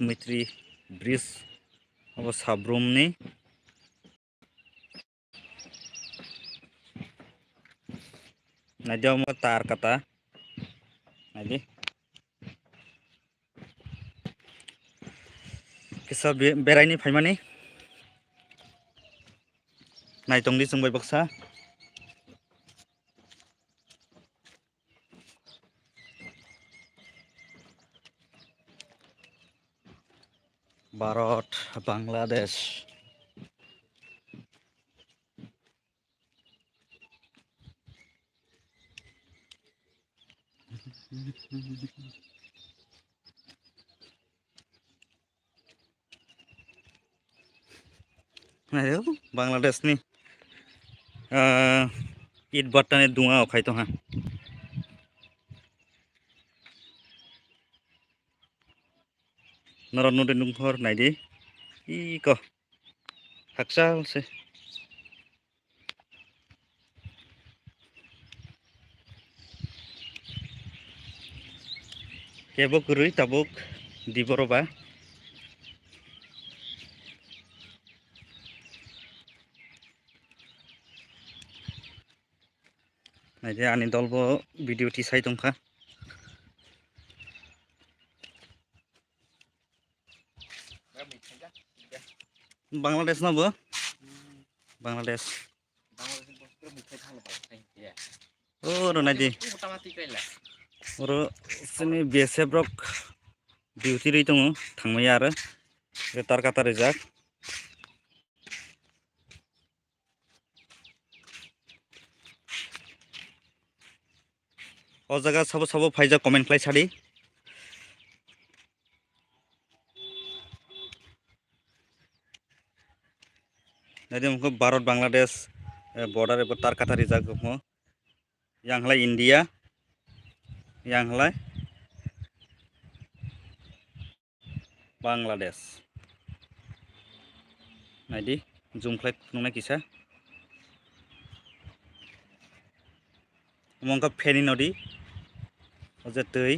मैत्री ब्रिज अब साब्रुमनि नायदियाव तार कटा नायदि किसा बेरायनि फायमानि नायतंदि जोंबाय बक्सा Bharat Bangladesh ayo Bangladesh ni ईट बट्टाने दुआ अखाय तो हाँ नरन दुंखर नायदि iko haksa se kebok gurui tabuk diboroba naide ani dolbo video ti sai tongkha Bangladesh na bo Bangladesh oh ro naidi oro sini BSF rok duty rei tongo thangmaya aro tar kata rijak o jaga sabo phaija comment khlai sadi naidi mukho Bharat Bangladesh border ebo tar kata rijak mo yang halai India yang halai Bangladesh naidi zoom khlai nungna kisa mongka Feni nodi oje tui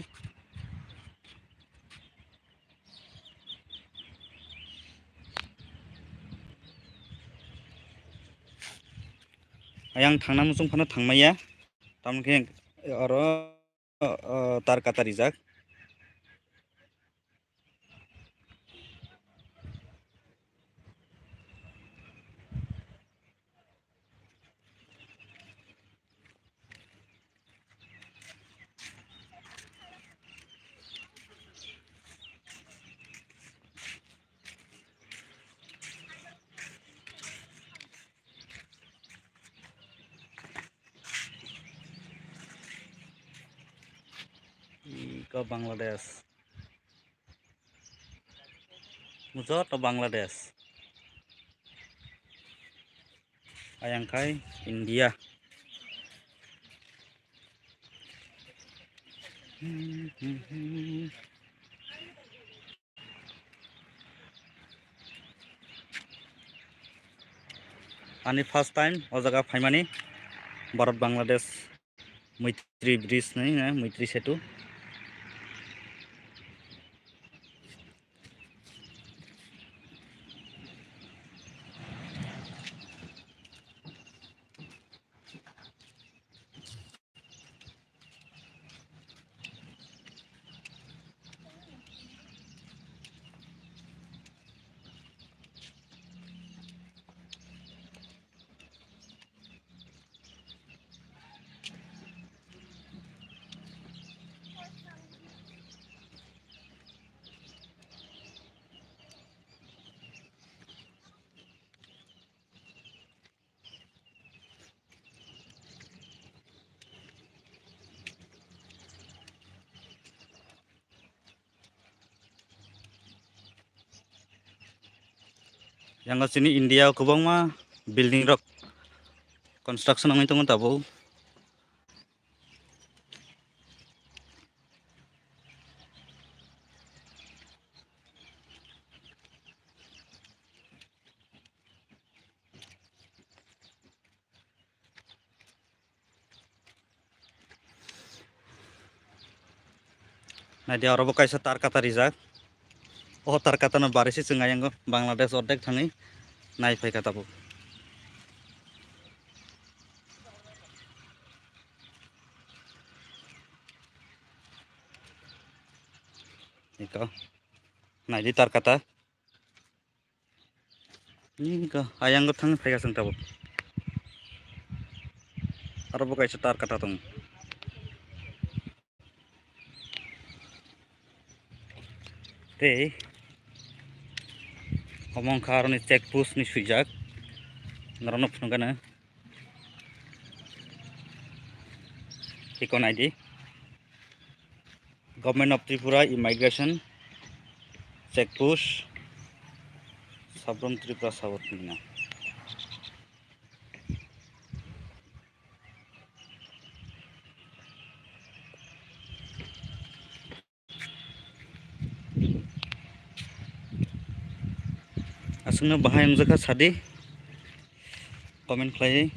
ayang thangna musung phano thangmaya tamke oro tar kata rijak ke Bangladesh mujot to Bangladesh ayangkai India ani first time o jaga phaimani Bharat Bangladesh Maitri Bridge ni Maitri Setu yang sini India kubang ma building rok construction ngai tongo tabo nadia orobo kaisa tar kata rijak Oh tar kata na baris sih yang go Bangladesh ordek tangi naik pai kata bu. Iko naik di tar kata ini ko ayang go tangi pai kasang tabu. Aro bukai tar kata tung. Te omong karo ni check post ni sujak narono phunugana ikon ID Government of Tripura Immigration check post Sabron Tripura South Mina asungna bahayang jaka sadi comment khlai